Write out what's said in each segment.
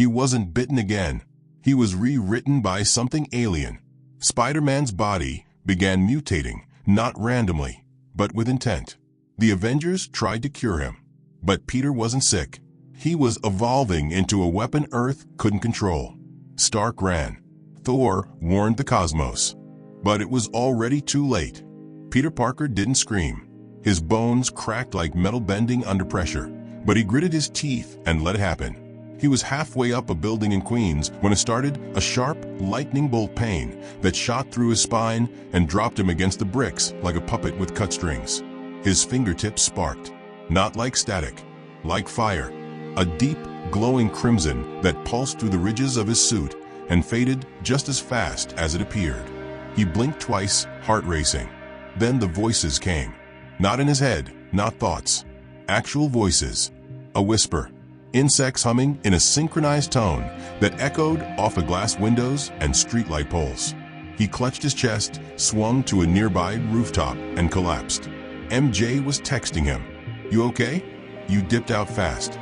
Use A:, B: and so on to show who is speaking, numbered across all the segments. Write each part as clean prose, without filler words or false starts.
A: He wasn't bitten again. He was rewritten by something alien. Spider-Man's body began mutating, not randomly, but with intent. The Avengers tried to cure him. But Peter wasn't sick. He was evolving into a weapon Earth couldn't control. Stark ran. Thor warned the cosmos. But it was already too late. Peter Parker didn't scream. His bones cracked like metal bending under pressure, but he gritted his teeth and let it happen. He was halfway up a building in Queens when it started a sharp, lightning bolt pain that shot through his spine and dropped him against the bricks like a puppet with cut strings. His fingertips sparked, not like static, like fire, a deep, glowing crimson that pulsed through the ridges of his suit and faded just as fast as it appeared. He blinked twice, heart racing. Then the voices came. Not in his head, not thoughts. Actual voices. A whisper. Insects humming in a synchronized tone that echoed off of glass windows and streetlight poles. He clutched his chest, swung to a nearby rooftop, and collapsed. MJ was texting him. "You okay?" "You dipped out fast."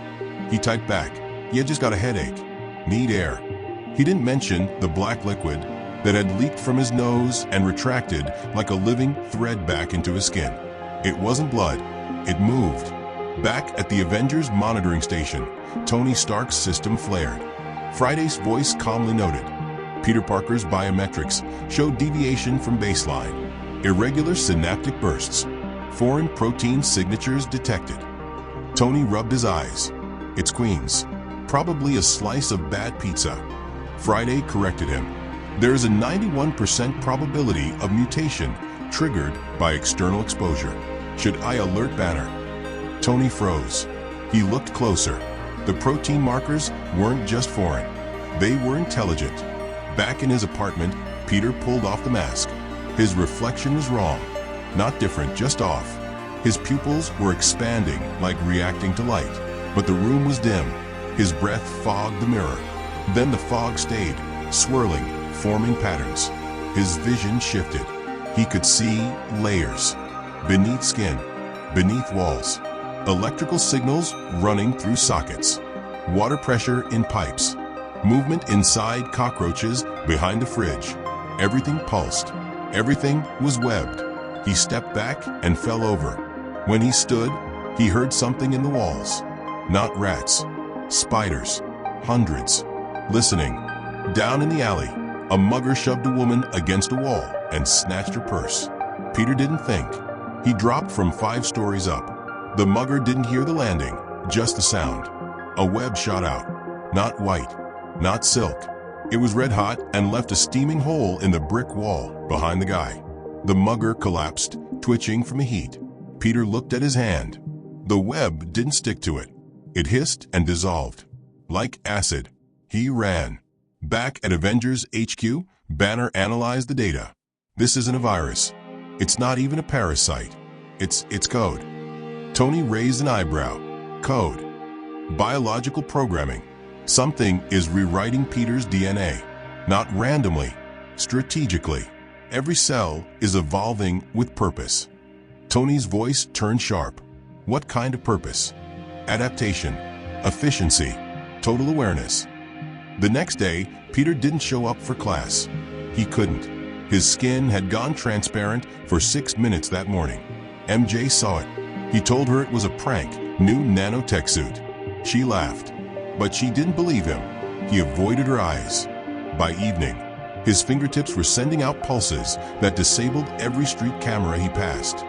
A: He typed back, "Yeah, just got a headache. Need air." He didn't mention the black liquid that had leaked from his nose and retracted like a living thread back into his skin. It wasn't blood. It moved. Back at the Avengers monitoring station, Tony Stark's system flared. Friday's voice calmly noted. Peter Parker's biometrics showed deviation from baseline. Irregular synaptic bursts. Foreign protein signatures detected. Tony rubbed his eyes. "It's Queens. Probably a slice of bad pizza." Friday corrected him. There is a 91% probability of mutation triggered by external exposure. Should I alert Banner? Tony froze. He looked closer. The protein markers weren't just foreign. They were intelligent. Back in his apartment, Peter pulled off the mask. His reflection was wrong. Not different, just off. His pupils were expanding, like reacting to light. But the room was dim. His breath fogged the mirror. Then the fog stayed, swirling, forming patterns. His vision shifted. He could see layers. Beneath skin, beneath walls. Electrical signals running through sockets. Water pressure in pipes. Movement inside cockroaches behind the fridge. Everything pulsed. Everything was webbed. He stepped back and fell over. When he stood, he heard something in the walls. Not rats. Spiders. Hundreds. Listening. Down in the alley, a mugger shoved a woman against a wall and snatched her purse. Peter didn't think. He dropped from 5 stories up. The mugger didn't hear the landing, just the sound. A web shot out. Not white. Not silk. It was red hot and left a steaming hole in the brick wall behind the guy. The mugger collapsed, twitching from the heat. Peter looked at his hand. The web didn't stick to it. It hissed and dissolved. Like acid. He ran. Back at Avengers HQ, Banner analyzed the data. This isn't a virus. It's not even a parasite. It's code. Tony raised an eyebrow. Code. Biological programming. Something is rewriting Peter's DNA. Not randomly, strategically. Every cell is evolving with purpose. Tony's voice turned sharp. What kind of purpose? Adaptation. Efficiency. Total awareness. The next day, Peter didn't show up for class. He couldn't. His skin had gone transparent for 6 minutes that morning. MJ saw it. He told her it was a prank, new nanotech suit. She laughed. But she didn't believe him. He avoided her eyes. By evening, his fingertips were sending out pulses that disabled every street camera he passed.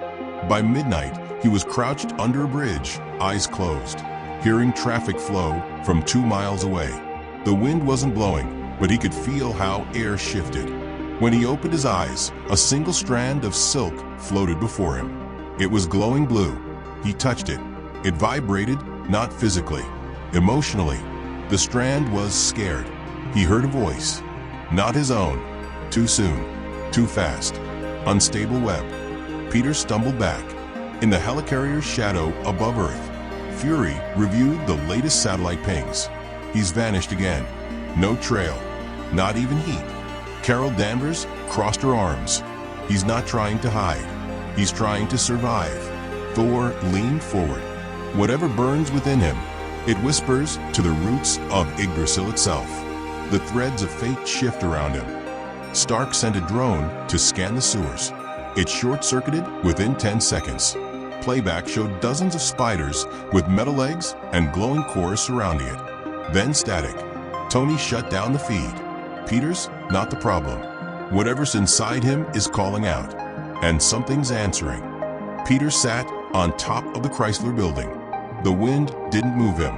A: By midnight, he was crouched under a bridge, eyes closed, hearing traffic flow from 2 miles away. The wind wasn't blowing, but he could feel how air shifted. When he opened his eyes, a single strand of silk floated before him. It was glowing blue. He touched it. It vibrated, not physically, emotionally. The strand was scared. He heard a voice. Not his own. Too soon. Too fast. Unstable web. Peter stumbled back. In the helicarrier's shadow above Earth, Fury reviewed the latest satellite pings. He's vanished again. No trail. Not even heat. Carol Danvers crossed her arms. He's not trying to hide. He's trying to survive. Thor leaned forward. Whatever burns within him, It whispers to the roots of Yggdrasil itself. The threads of fate shift around him. Stark sent a drone to scan the sewers. It short-circuited within 10 seconds. Playback showed dozens of spiders with metal legs and glowing cores surrounding it. Then static. Tony shut down the feed. Peter's not the problem. Whatever's inside him is calling out. And something's answering. Peter sat on top of the Chrysler building. The wind didn't move him.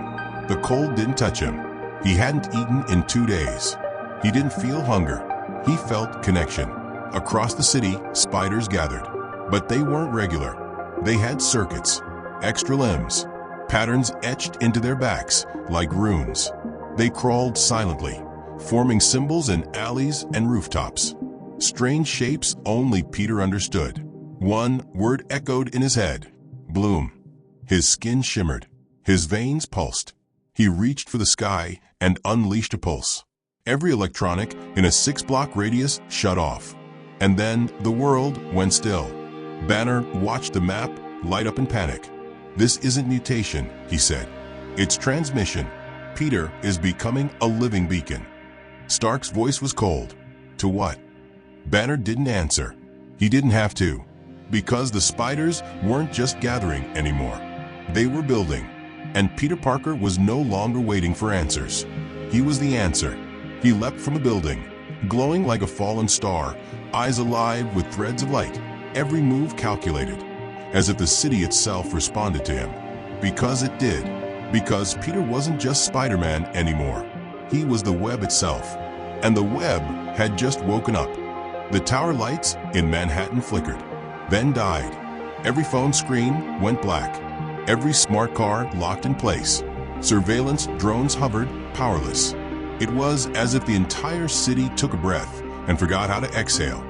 A: The cold didn't touch him. He hadn't eaten in 2 days. He didn't feel hunger. He felt connection. Across the city, spiders gathered. But they weren't regular. They had circuits, extra limbs, patterns etched into their backs like runes. They crawled silently, forming symbols in alleys and rooftops. Strange shapes only Peter understood. One word echoed in his head: bloom. His skin shimmered. His veins pulsed. He reached for the sky and unleashed a pulse. Every electronic in a 6-block radius shut off. And then the world went still. Banner watched the map light up in panic. "This isn't mutation," he said. "It's transmission. Peter is becoming a living beacon." Stark's voice was cold. "To what?" Banner didn't answer. He didn't have to. Because the spiders weren't just gathering anymore. They were building. And Peter Parker was no longer waiting for answers. He was the answer. He leapt from the building, glowing like a fallen star, eyes alive with threads of light, every move calculated, as if the city itself responded to him. Because it did. Because Peter wasn't just Spider-Man anymore. He was the web itself. And the web had just woken up. The tower lights in Manhattan flickered, then died. Every phone screen went black. Every smart car locked in place. Surveillance drones hovered, powerless. It was as if the entire city took a breath and forgot how to exhale.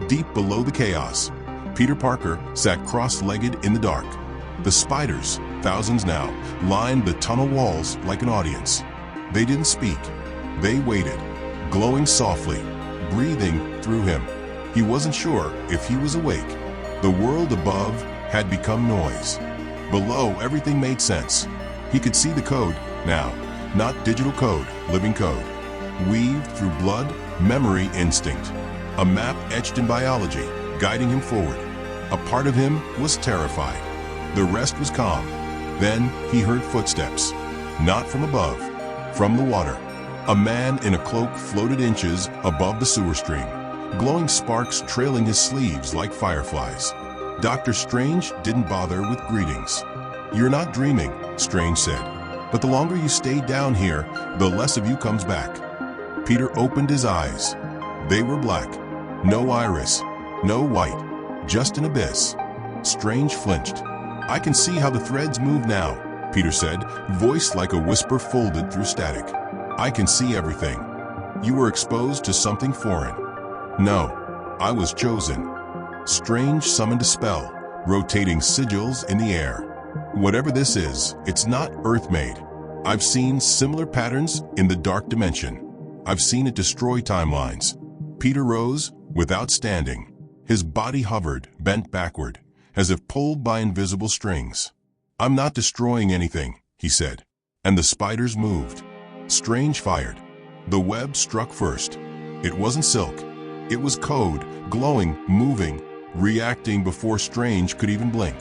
A: Deep below the chaos, Peter Parker sat cross-legged in the dark. The spiders, thousands now, lined the tunnel walls like an audience. They didn't speak. They waited, glowing softly, breathing through him. He wasn't sure if he was awake. The world above had become noise. Below, everything made sense. He could see the code now. Not digital code, living code. Weaved through blood, memory, instinct. A map etched in biology, guiding him forward. A part of him was terrified. The rest was calm. Then he heard footsteps. Not from above, from the water. A man in a cloak floated inches above the sewer stream, glowing sparks trailing his sleeves like fireflies. Dr. Strange didn't bother with greetings. "You're not dreaming," Strange said. "But the longer you stay down here, the less of you comes back." Peter opened his eyes. They were black. No iris. No white. Just an abyss. Strange flinched. "I can see how the threads move now," Peter said, voice like a whisper folded through static. "I can see everything. You were exposed to something foreign." "No, I was chosen." Strange summoned a spell, rotating sigils in the air. "Whatever this is, it's not Earth-made. I've seen similar patterns in the dark dimension. I've seen it destroy timelines." Peter rose, without standing. His body hovered, bent backward, as if pulled by invisible strings. "I'm not destroying anything," he said. And the spiders moved. Strange fired. The web struck first. It wasn't silk. It was code, glowing, moving, reacting before Strange could even blink.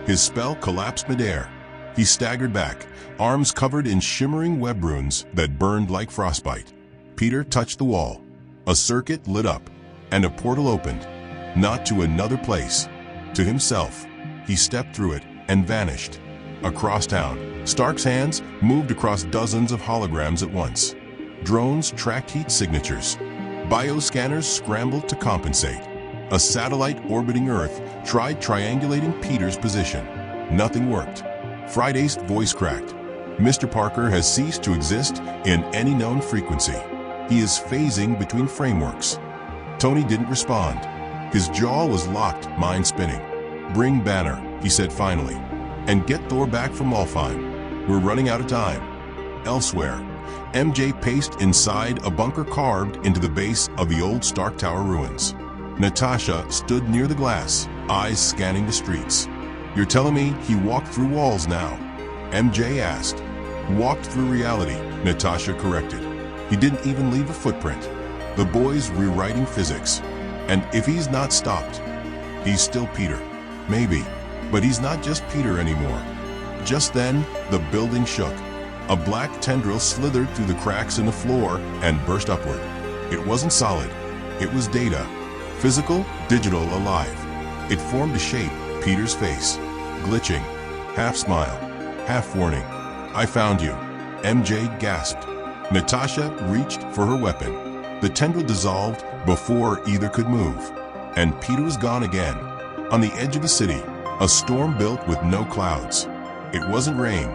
A: His spell collapsed midair. He staggered back, arms covered in shimmering web runes that burned like frostbite. Peter touched the wall. A circuit lit up, and a portal opened. Not to another place. To himself. He stepped through it and vanished. Across town, Stark's hands moved across dozens of holograms at once. Drones tracked heat signatures. Bioscanners scrambled to compensate. A satellite orbiting Earth tried triangulating Peter's position. Nothing worked. Friday's voice cracked. "Mr. Parker has ceased to exist in any known frequency. He is phasing between frameworks." Tony didn't respond. His jaw was locked, mind spinning. "Bring Banner," he said finally. "And get Thor back from Alfheim. We're running out of time." Elsewhere, MJ paced inside a bunker carved into the base of the old Stark Tower ruins. Natasha stood near the glass, eyes scanning the streets. "You're telling me he walked through walls now?" MJ asked. Walked through reality, Natasha corrected. He didn't even leave a footprint. The boy's rewriting physics. And if he's not stopped, he's still Peter. Maybe, but he's not just Peter anymore. Just then, the building shook. A black tendril slithered through the cracks in the floor and burst upward. It wasn't solid. It was data. Physical, digital, alive. It formed a shape, Peter's face. Glitching. Half smile. Half warning. "I found you," MJ gasped. Natasha reached for her weapon. The tendril dissolved before either could move. And Peter was gone again. On the edge of the city, a storm built with no clouds. It wasn't rain.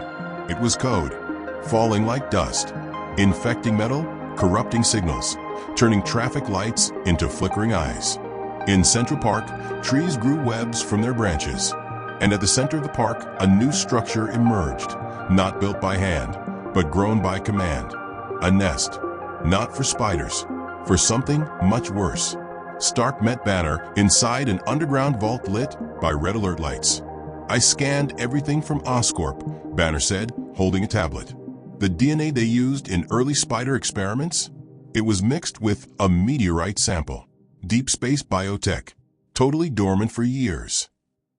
A: It was code. Falling like dust. Infecting metal, corrupting signals, turning traffic lights into flickering eyes. In Central Park, trees grew webs from their branches. And at the center of the park, a new structure emerged, not built by hand, but grown by command. A nest, not for spiders, for something much worse. Stark met Banner inside an underground vault lit by red alert lights. "I scanned everything from Oscorp," Banner said, holding a tablet. "The DNA they used in early spider experiments? It was mixed with a meteorite sample. Deep space biotech, totally dormant for years."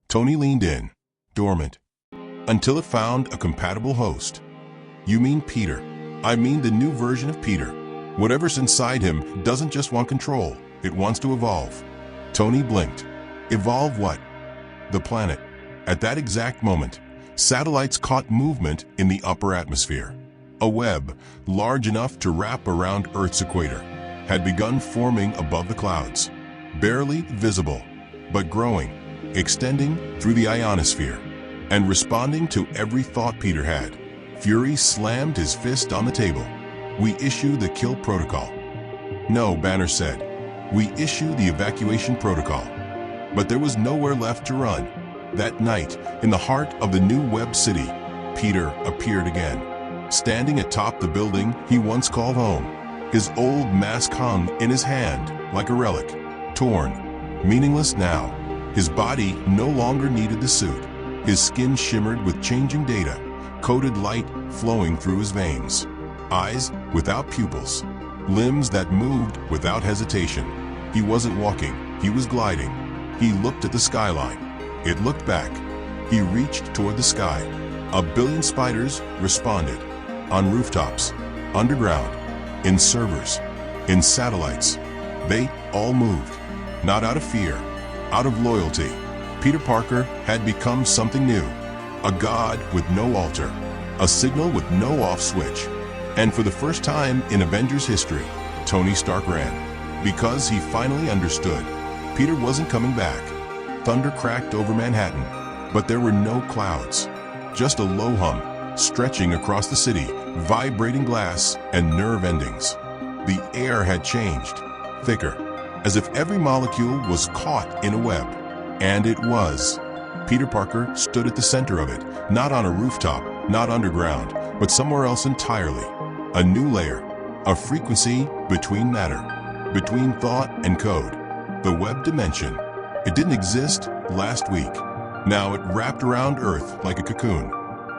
A: Tony leaned in. Dormant. Until it found a compatible host. "You mean Peter?" "I mean the new version of Peter. Whatever's inside him doesn't just want control, it wants to evolve." Tony blinked. "Evolve what?" "The planet." At that exact moment, satellites caught movement in the upper atmosphere. A web, large enough to wrap around Earth's equator, had begun forming above the clouds. Barely visible, but growing, extending through the ionosphere, and responding to every thought Peter had. Fury slammed his fist on the table. "We issue the kill protocol." "No," Banner said. "We issue the evacuation protocol." But there was nowhere left to run. That night, in the heart of the new web city, Peter appeared again. Standing atop the building he once called home, his old mask hung in his hand like a relic, torn, meaningless now. His body no longer needed the suit. His skin shimmered with changing data, coded light flowing through his veins. Eyes without pupils, limbs that moved without hesitation. He wasn't walking, he was gliding. He looked at the skyline. It looked back. He reached toward the sky. 1 billion spiders responded. On rooftops, underground, in servers, in satellites. They all moved. Not out of fear, out of loyalty. Peter Parker had become something new. A god with no altar. A signal with no off switch. And for the first time in Avengers history, Tony Stark ran. Because he finally understood. Peter wasn't coming back. Thunder cracked over Manhattan, but there were no clouds. Just a low hum, stretching across the city, vibrating glass and nerve endings. The air had changed, thicker, as if every molecule was caught in a web. And it was. Peter Parker stood at the center of it, not on a rooftop, not underground, but somewhere else entirely. A new layer, a frequency between matter, between thought and code. The web dimension. It didn't exist last week. Now it wrapped around Earth like a cocoon.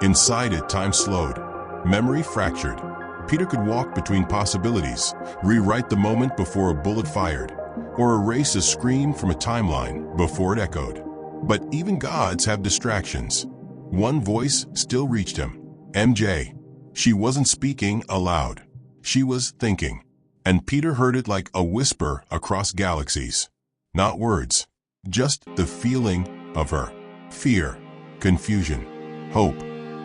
A: Inside it, time slowed. Memory fractured. Peter could walk between possibilities, rewrite the moment before a bullet fired, or erase a scream from a timeline before it echoed. But even gods have distractions. One voice still reached him. MJ. She wasn't speaking aloud. She was thinking. And Peter heard it like a whisper across galaxies. Not words. Just the feeling of her. Fear. Confusion. Hope.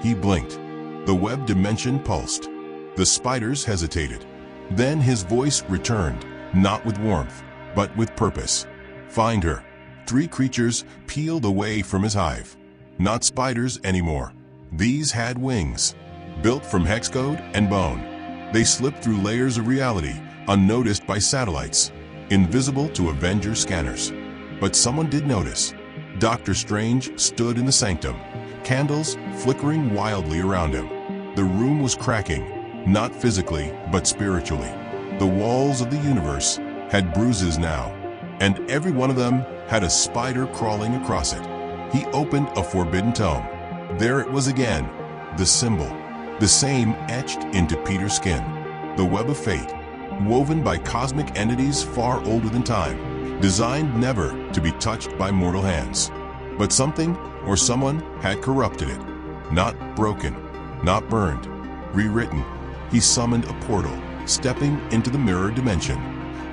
A: He blinked. The web dimension pulsed. The spiders hesitated. Then his voice returned, not with warmth, but with purpose. Find her. 3 creatures peeled away from his hive. Not spiders anymore. These had wings. Built from hex code and bone. They slipped through layers of reality, unnoticed by satellites, invisible to Avengers scanners. But someone did notice. Doctor Strange stood in the sanctum, candles flickering wildly around him. The room was cracking, not physically, but spiritually. The walls of the universe had bruises now, and every one of them had a spider crawling across it. He opened a forbidden tome. There it was again, the symbol. the same etched into Peter's skin. The web of fate, woven by cosmic entities far older than time, designed never to be touched by mortal hands. But something or someone had corrupted it. Not broken, not burned, rewritten. He summoned a portal, stepping into the mirror dimension,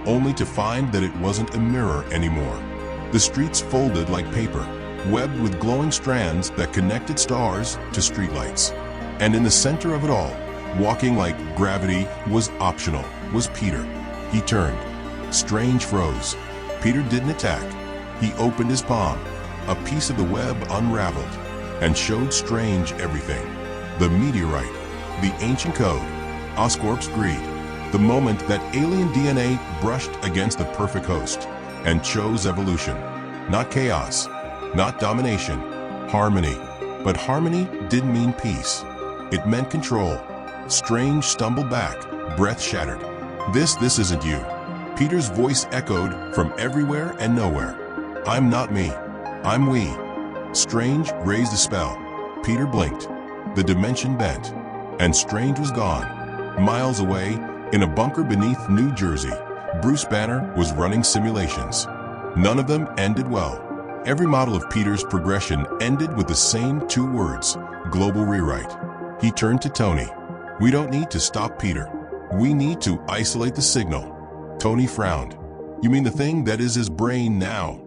A: only to find that it wasn't a mirror anymore. The streets folded like paper, webbed with glowing strands that connected stars to streetlights. And in the center of it all, walking like gravity was optional, was Peter. He turned. Strange froze. Peter didn't attack. He opened his palm. A piece of the web unraveled and showed Strange everything. The meteorite, the ancient code, Oscorp's greed, the moment that alien DNA brushed against the perfect host and chose evolution. Not chaos, not domination, harmony. But harmony didn't mean peace. It meant control. Strange stumbled back, breath shattered. This isn't you. Peter's voice echoed from everywhere and nowhere. I'm not me. I'm we. Strange raised a spell. Peter blinked. The dimension bent, and Strange was gone. Miles away, in a bunker beneath New Jersey, Bruce Banner was running simulations. None of them ended well. Every model of Peter's progression ended with the same two words: global rewrite. He turned to Tony. We don't need to stop Peter. We need to isolate the signal. Tony frowned. You mean the thing that is his brain now?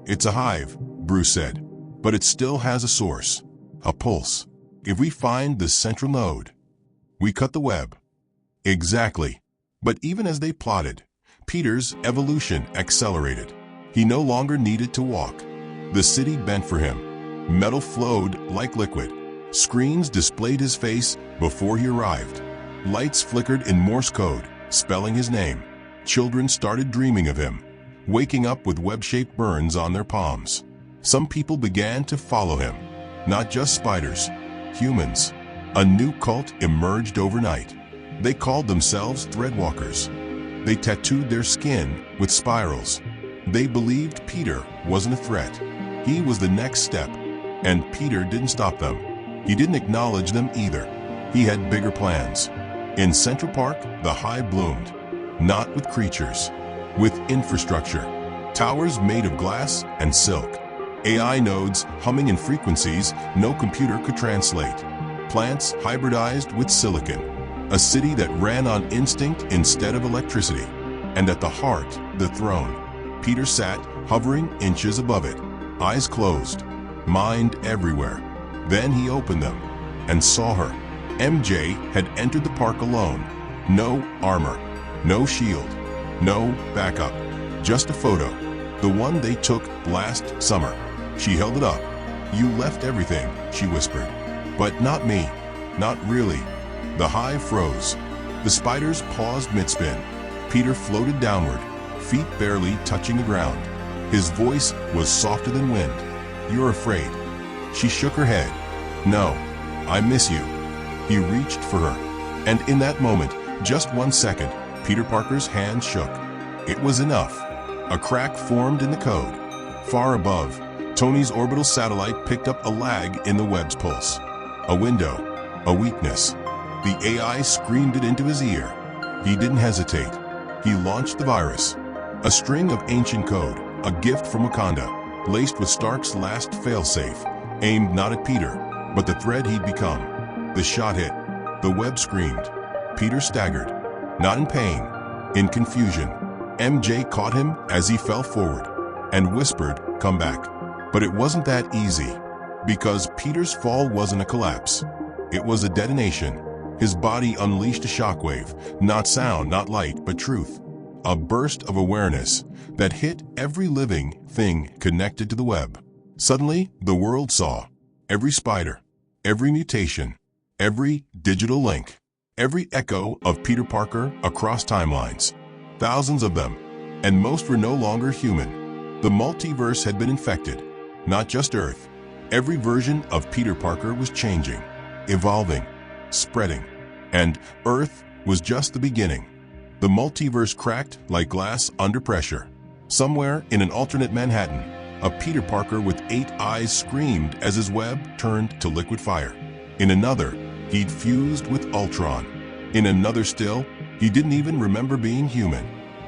A: It's a hive, Bruce said, but it still has a source, a pulse. If we find the central node, we cut the web. Exactly. But even as they plotted, Peter's evolution accelerated. He no longer needed to walk. The city bent for him. Metal flowed like liquid. Screens displayed his face before he arrived. Lights flickered in Morse code, spelling his name. Children started dreaming of him, waking up with web-shaped burns on their palms. Some people began to follow him. Not just spiders, humans. A new cult emerged overnight. They called themselves Threadwalkers. They tattooed their skin with spirals. They believed Peter wasn't a threat. He was the next step. And Peter didn't stop them. He didn't acknowledge them either. He had bigger plans. In Central Park, the hive bloomed. Not with creatures, with infrastructure. Towers made of glass and silk. AI nodes humming in frequencies no computer could translate. Plants hybridized with silicon. A city that ran on instinct instead of electricity. And at the heart, the throne. Peter sat, hovering inches above it. Eyes closed. Mind everywhere. Then he opened them and saw her. MJ had entered the park alone. No armor, no shield, no backup. Just a photo. The one they took last summer. She held it up. You left everything, she whispered. But not me. Not really. The hive froze. The spiders paused mid-spin. Peter floated downward, feet barely touching the ground. His voice was softer than wind. You're afraid. She shook her head. No, I miss you. He reached for her. And in that moment, just 1 second, Peter Parker's hand shook. It was enough. A crack formed in the code. Far above, Tony's orbital satellite picked up a lag in the web's pulse. A window, a weakness. The AI screamed it into his ear. He didn't hesitate. He launched the virus. A string of ancient code, a gift from Wakanda, laced with Stark's last failsafe, aimed not at Peter, but the thread he'd become. The shot hit. The web screamed. Peter staggered. Not in pain, in confusion. MJ caught him as he fell forward and whispered, "Come back." But it wasn't that easy, because Peter's fall wasn't a collapse. It was a detonation. His body unleashed a shockwave, not sound, not light, but truth. A burst of awareness that hit every living thing connected to the web. Suddenly, the world saw every spider, every mutation, every digital link, every echo of Peter Parker across timelines. Thousands of them, and most were no longer human. The multiverse had been infected, not just Earth. Every version of Peter Parker was changing, evolving, spreading, and Earth was just the beginning. The multiverse cracked like glass under pressure. Somewhere in an alternate Manhattan, a Peter Parker with 8 eyes screamed as his web turned to liquid fire. In another, He'd fused with Ultron. In another still, he didn't even remember being human.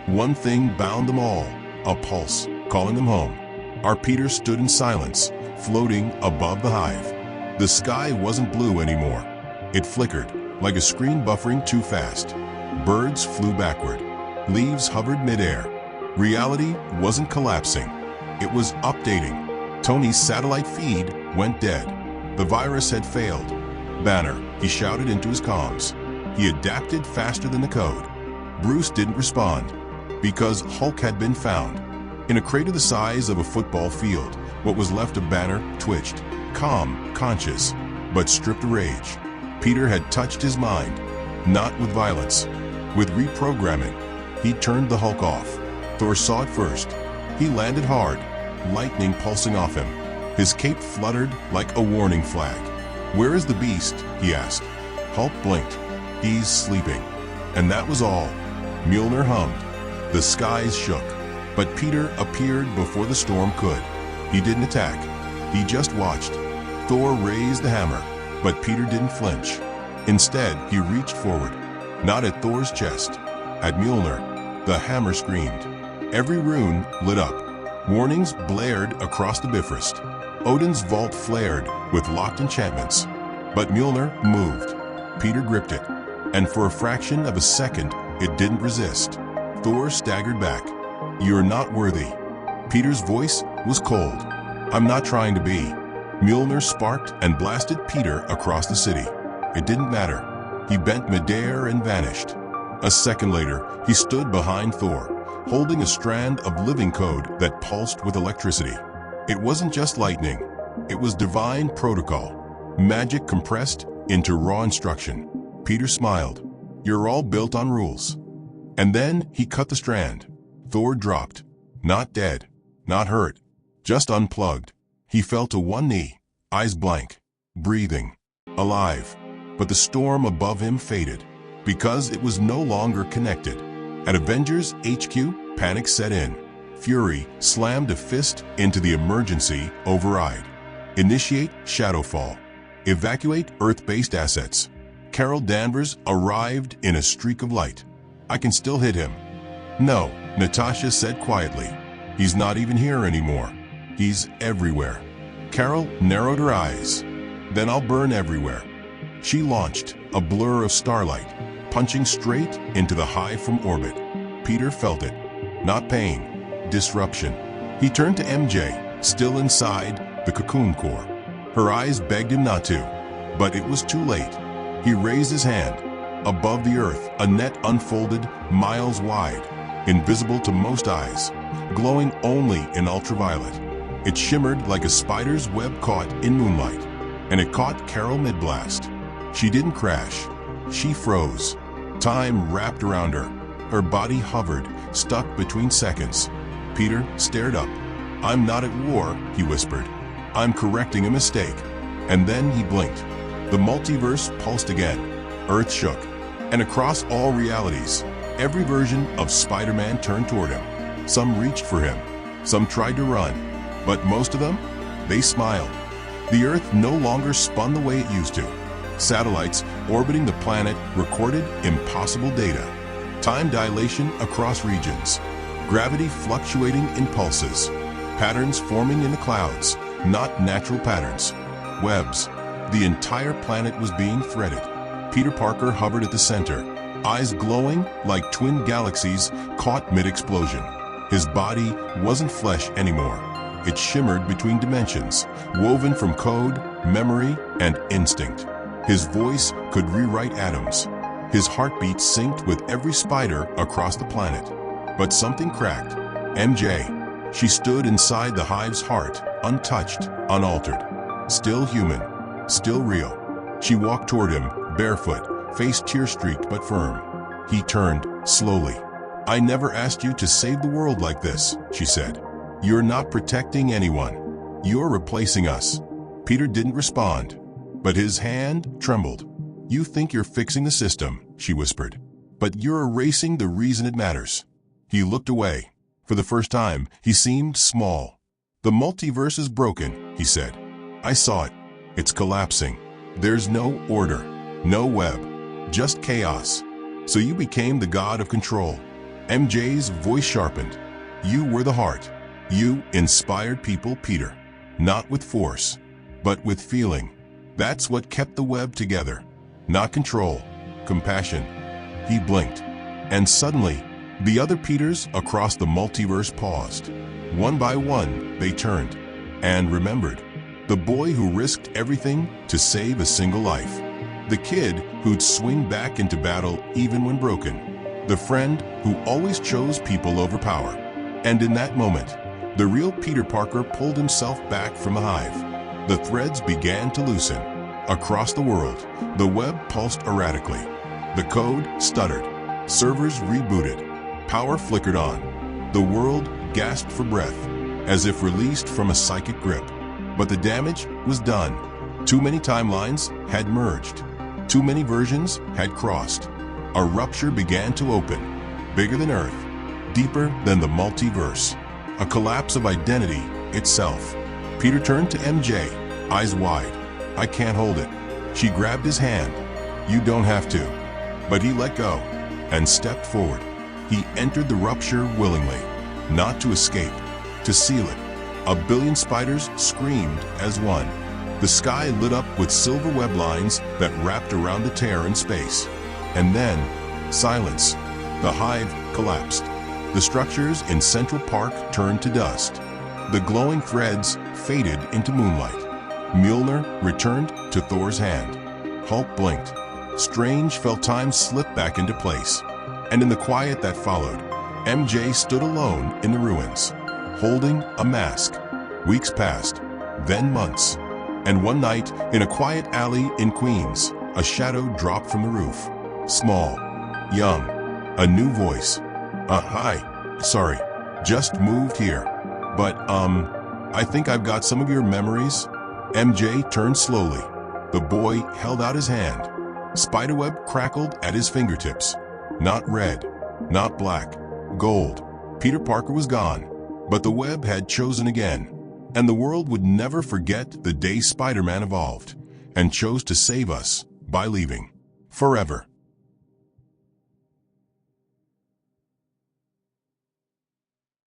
A: One thing bound them all, a pulse, calling them home. Our Peter stood in silence, floating above the hive. The sky wasn't blue anymore. It flickered, like a screen buffering too fast. Birds flew backward. Leaves hovered midair. Reality wasn't collapsing. It was updating. Tony's satellite feed went dead. The virus had failed. Banner, he shouted into his comms. He adapted faster than the code. Bruce didn't respond, because Hulk had been found. In a crater the size of a football field, what was left of Banner twitched, calm, conscious, but stripped of rage. Peter had touched his mind, not with violence, with reprogramming. He turned the Hulk off. Thor saw it first. He landed hard, lightning pulsing off him. His cape fluttered like a warning flag. "Where is the beast?" he asked. Hulk blinked. "He's sleeping." And that was all. Mjolnir hummed. The skies shook. But Peter appeared before the storm could. He didn't attack. He just watched. Thor raised the hammer, but Peter didn't flinch. Instead, he reached forward, not at Thor's chest, at Mjolnir. The hammer screamed. Every rune lit up. Warnings blared across the Bifrost. Odin's vault flared with locked enchantments. But Mjolnir moved. Peter gripped it, and for a fraction of a second, it didn't resist. Thor staggered back. "You're not worthy." Peter's voice was cold. "I'm not trying to be." Mjolnir sparked and blasted Peter across the city. It didn't matter. He bent midair and vanished. A second later, he stood behind Thor, holding a strand of living code that pulsed with electricity. It wasn't just lightning. It was divine protocol. Magic compressed into raw instruction. Peter smiled. "You're all built on rules." And then he cut the strand. Thor dropped. Not dead. Not hurt. Just unplugged. He fell to one knee, eyes blank, breathing, alive. But the storm above him faded, because it was no longer connected. At Avengers HQ, panic set in. Fury slammed a fist into the emergency override. Initiate Shadowfall. Evacuate Earth-based assets. Carol Danvers arrived in a streak of light. "I can still hit him." "No," Natasha said quietly. "He's not even here anymore. He's everywhere." Carol narrowed her eyes. "Then I'll burn everywhere." She launched, a blur of starlight, punching straight into the hive from orbit. Peter felt it. Not pain, disruption. He turned to MJ, still inside the cocoon core. Her eyes begged him not to, but it was too late. He raised his hand. Above the earth, a net unfolded miles wide, invisible to most eyes, glowing only in ultraviolet. It shimmered like a spider's web caught in moonlight, and it caught Carol mid-blast. She didn't crash. She froze. Time wrapped around her. Her body hovered, stuck between seconds. Peter stared up. "I'm not at war," he whispered. "I'm correcting a mistake." And then he blinked. The multiverse pulsed again. Earth shook. And across all realities, every version of Spider-Man turned toward him. Some reached for him. Some tried to run. But most of them, they smiled. The Earth no longer spun the way it used to. Satellites orbiting the planet recorded impossible data. Time dilation across regions. Gravity fluctuating in pulses. Patterns forming in the clouds, not natural patterns. Webs. The entire planet was being threaded. Peter Parker hovered at the center, eyes glowing like twin galaxies caught mid-explosion. His body wasn't flesh anymore. It shimmered between dimensions, woven from code, memory, and instinct. His voice could rewrite atoms. His heartbeat synced with every spider across the planet. But something cracked. MJ. She stood inside the hive's heart, untouched, unaltered. Still human. Still real. She walked toward him, barefoot, face tear-streaked but firm. He turned, slowly. "I never asked you to save the world like this," she said. "You're not protecting anyone. You're replacing us." Peter didn't respond, but his hand trembled. "You think you're fixing the system," she whispered, "but you're erasing the reason it matters." He looked away. For the first time, he seemed small. "The multiverse is broken," he said. "I saw it. It's collapsing. There's no order. No web, just chaos. So you became the god of control. MJ's voice sharpened. You were the heart. You inspired people, Peter. Not with force, but with feeling. That's what kept the web together. Not control, compassion. He blinked, and suddenly, the other Peters across the multiverse paused. One by one, they turned and remembered. The boy who risked everything to save a single life. The kid who'd swing back into battle even when broken. The friend who always chose people over power. And in that moment, the real Peter Parker pulled himself back from the hive. The threads began to loosen. Across the world, the web pulsed erratically. The code stuttered. Servers rebooted. Power flickered on. The world gasped for breath, as if released from a psychic grip. But the damage was done. Too many timelines had merged. Too many versions had crossed. A rupture began to open, bigger than Earth, deeper than the multiverse. A collapse of identity itself. Peter turned to MJ, eyes wide. I can't hold it. She grabbed his hand. You don't have to. But he let go and stepped forward. He entered the rupture willingly, not to escape, to seal it. A billion spiders screamed as one. The sky lit up with silver web lines that wrapped around the tear in space. And then, silence. The hive collapsed. The structures in Central Park turned to dust. The glowing threads faded into moonlight. Mjolnir returned to Thor's hand. Hulk blinked. Strange felt time slip back into place. And in the quiet that followed, MJ stood alone in the ruins, holding a mask. Weeks passed, then months. And one night, in a quiet alley in Queens, a shadow dropped from the roof. Small, young, a new voice. Hi, sorry, just moved here. But, I think I've got some of your memories. MJ turned slowly. The boy held out his hand. Spiderweb crackled at his fingertips. Not red, not black, gold. Peter Parker was gone, but the web had chosen again. And the world would never forget the day Spider-Man evolved and chose to save us by leaving forever.